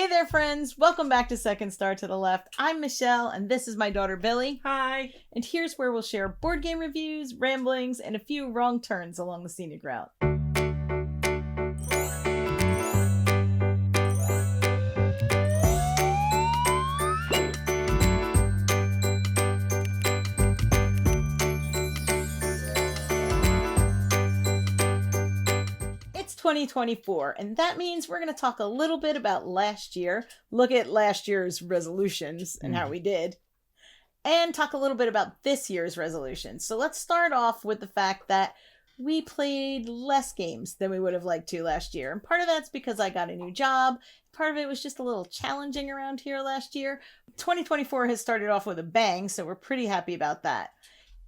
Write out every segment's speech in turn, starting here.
Hey there, friends. Welcome back to Second Star to the Left. I'm Michelle, and this is my daughter, Billy. Hi. And here's where we'll share board game reviews, ramblings, and a few wrong turns along the scenic route. It's 2024, and that means we're going to talk a little bit about last year, look at last year's resolutions and how we did, and talk a little bit about this year's resolutions. So let's start off with the fact that we played less games than we would have liked to last year. And part of that's because I got a new job. Part of it was just a little challenging around here last year. 2024 has started off with a bang, so we're pretty happy about that.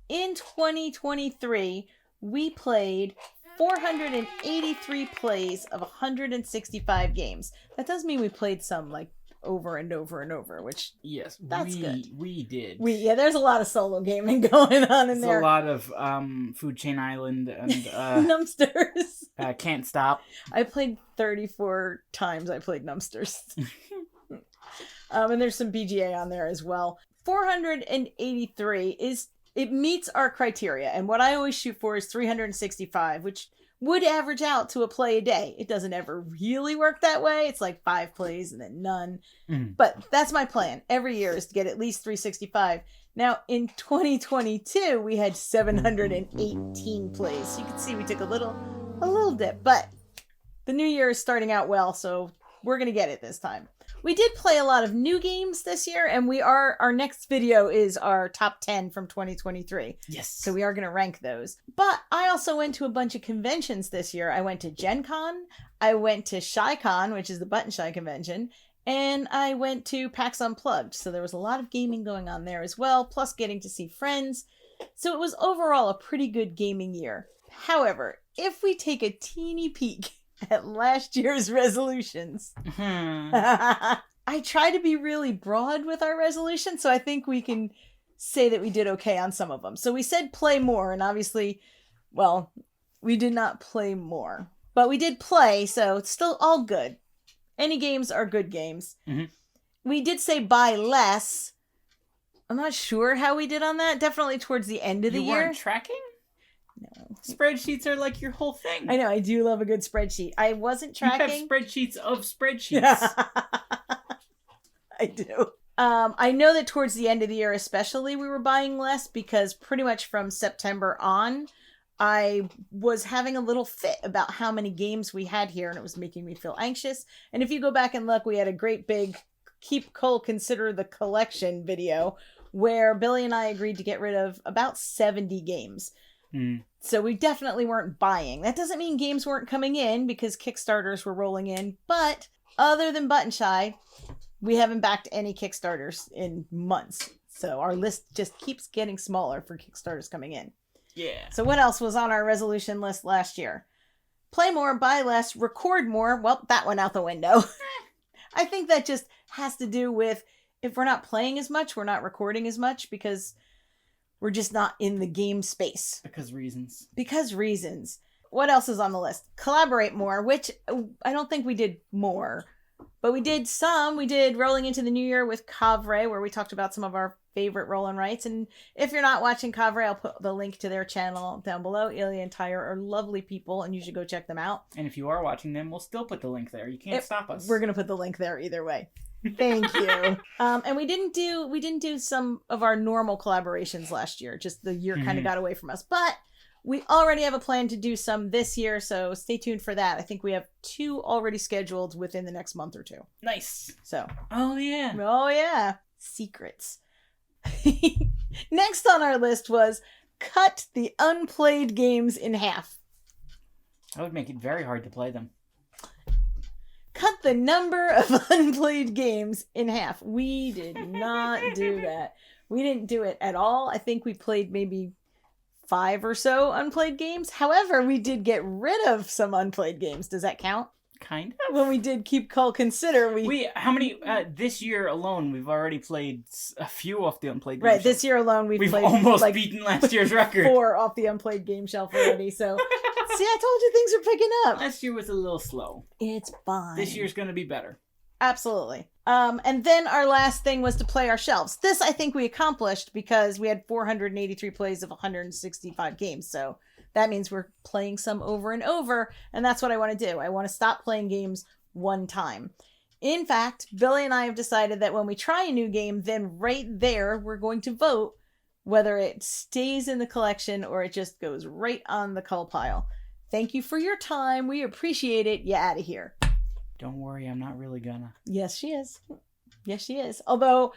In 2023, we played 483 plays of 165 games. That does mean we played some like over and over and over, which that's good. We did. There's a lot of solo gaming going on in there. There's a lot of Food Chain Island and Numpsters. Can't Stop. I played 34 times. I played Numpsters. And there's some BGA on there as well. 483 it meets our criteria, and what I always shoot for is 365, which would average out to a play a day. It doesn't ever really work that way. It's like 5 plays and then none. But that's my plan. Every year is to get at least 365. Now, in 2022, we had 718 plays. So you can see we took a little dip, but the new year is starting out well, so we're going to get it this time. We did play a lot of new games this year, and our next video is our top 10 from 2023. Yes. So we are going to rank those. But I also went to a bunch of conventions this year. I went to Gen Con, I went to ShyCon, which is the Button Shy convention, and I went to PAX Unplugged. So there was a lot of gaming going on there as well, plus getting to see friends. So it was overall a pretty good gaming year. However, if we take a teeny peek at last year's resolutions. I try to be really broad with our resolutions, so I think we can say that we did okay on some of them. So we said play more, and obviously, well, we did not play more. But we did play, so it's still all good. Any games are good games. We did say buy less. I'm not sure how we did on that. Definitely towards the end of the year. You weren't tracking? No. Spreadsheets are like your whole thing. I know, I do love a good spreadsheet. I wasn't tracking. You have spreadsheets of spreadsheets. I do. I know that towards the end of the year especially we were buying less because pretty much from September on, I was having a little fit about how many games we had here, and it was making me feel anxious. And if you go back and look, we had a great big Keep Cole Consider the Collection video where Billy and I agreed to get rid of about 70 games. So we definitely weren't buying. That doesn't mean games weren't coming in because Kickstarters were rolling in. But other than Button Shy, we haven't backed any Kickstarters in months. So our list just keeps getting smaller for Kickstarters coming in. Yeah. So what else was on our resolution list last year? Play more, buy less, record more. Well, that went out the window. I think that just has to do with if we're not playing as much, we're not recording as much because we're just not in the game space. Because reasons. What else is on the list? Collaborate more, which I don't think we did more. But we did some. We did Rolling Into the New Year with Kovray, where we talked about some of our favorite roll and writes. And if you're not watching Kovray, I'll put the link to their channel down below. Ilya and Tylor are lovely people, and you should go check them out. And if you are watching them, we'll still put the link there. You can't stop us. We're going to put the link there either way. Thank you. And we didn't do some of our normal collaborations last year. Just the year kind of got away from us. But we already have a plan to do some this year, so stay tuned for that. I think we have 2 already scheduled within the next month or 2. Nice. So. Oh yeah. Secrets. Next on our list was cut the unplayed games in half. That would make it very hard to play them. Cut the number of unplayed games in half. We did not do that. We didn't do it at all. I think we played maybe 5 or so unplayed games. However, we did get rid of some unplayed games. Does that count? Kind of. When we did Keep Call Consider, how many this year alone? We've already played a few off the unplayed. Right, game this year alone we've played almost beaten last year's record. 4 off the unplayed game shelf already. So, see, I told you things are picking up. Last year was a little slow. It's fine. This year's gonna be better. Absolutely. And then our last thing was to play our shelves. This I think we accomplished because we had 483 plays of 165 games. So that means we're playing some over and over. And that's what I want to do. I want to stop playing games one time. In fact, Billy and I have decided that when we try a new game, then right there, we're going to vote whether it stays in the collection or it just goes right on the cull pile. Thank you for your time. We appreciate it. You out of here. Don't worry, I'm not really gonna. Yes, she is. Yes, she is. Although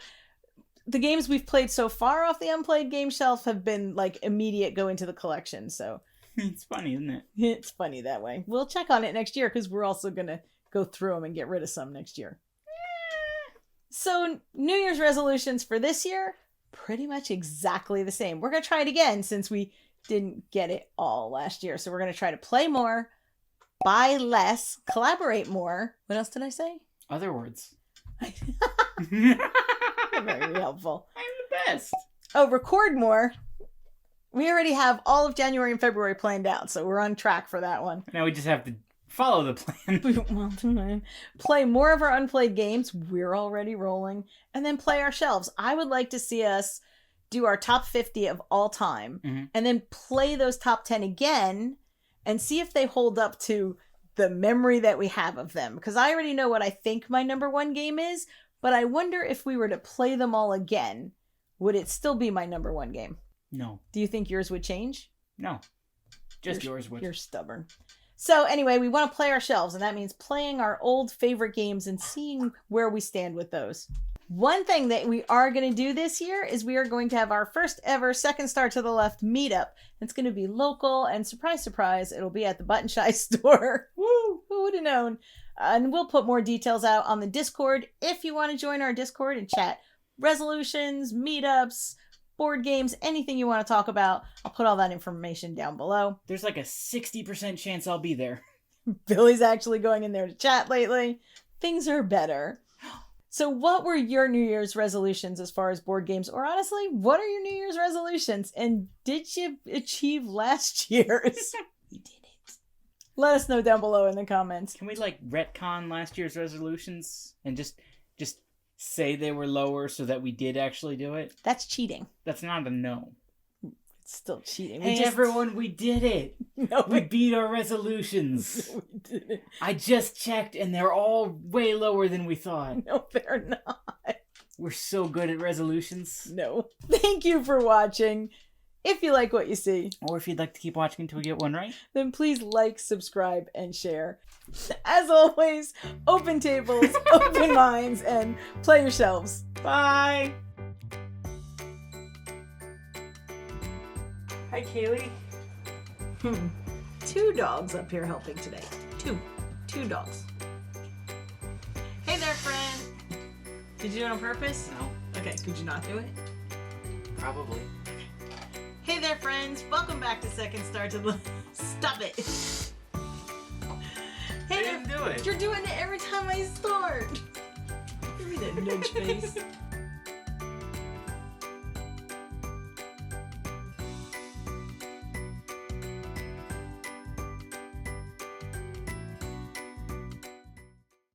the games we've played so far off the unplayed game shelf have been like immediate go into the collection. So It's funny, isn't it? it's funny that way. We'll check on it next year because we're also going to go through them and get rid of some next year. So New Year's resolutions for this year, pretty much exactly the same. We're going to try it again since we didn't get it all last year. So we're going to try to play more, buy less, collaborate more. What else did I say? Other words. Very helpful. I'm the best. Oh, record more. We already have all of January and February planned out, so we're on track for that one. Now we just have to follow the plan. Play more of our unplayed games. We're already rolling. And then play our shelves. I would like to see us do our top 50 of all time and then play those top 10 again and see if they hold up to the memory that we have of them. Because I already know what I think my number one game is, but I wonder if we were to play them all again, would it still be my number one game? No. Do you think yours would change? No. Just yours would. You're stubborn. So anyway, we want to play our shelves, and that means playing our old favorite games and seeing where we stand with those. One thing that we are going to do this year is we are going to have our first ever Second Star to the Left meetup. It's going to be local, and surprise, surprise, it'll be at the Button Shy store. Woo! Who would have known? And we'll put more details out on the Discord if you want to join our Discord and chat resolutions, meetups, board games, anything you want to talk about. I'll put all that information down below. There's like a 60% chance I'll be there. Billy's actually going in there to chat lately. Things are better. So what were your New Year's resolutions as far as board games? Or honestly, what are your New Year's resolutions? And did you achieve last year's? We did it. Let us know down below in the comments. Can we like retcon last year's resolutions and just say they were lower so that we did actually do it? That's cheating. That's not a no. It's still cheating. Hey everyone, we did it. No, we beat our resolutions. No, we didn't. I just checked and they're all way lower than we thought. No, they're not. We're so good at resolutions. No. Thank you for watching. If you like what you see, or if you'd like to keep watching until we get one right, then please like, subscribe, and share. As always, open tables, open minds, and play your shelves. Bye! Hi, Kaylee. 2 dogs up here helping today. Two dogs. Hey there, friend. Did you do it on purpose? No. Okay, could you not do it? Probably. Hey there, friends. Welcome back to Second Star to the... Stop it. Hey I didn't do it. You're doing it every time I start. Give me that nudge face.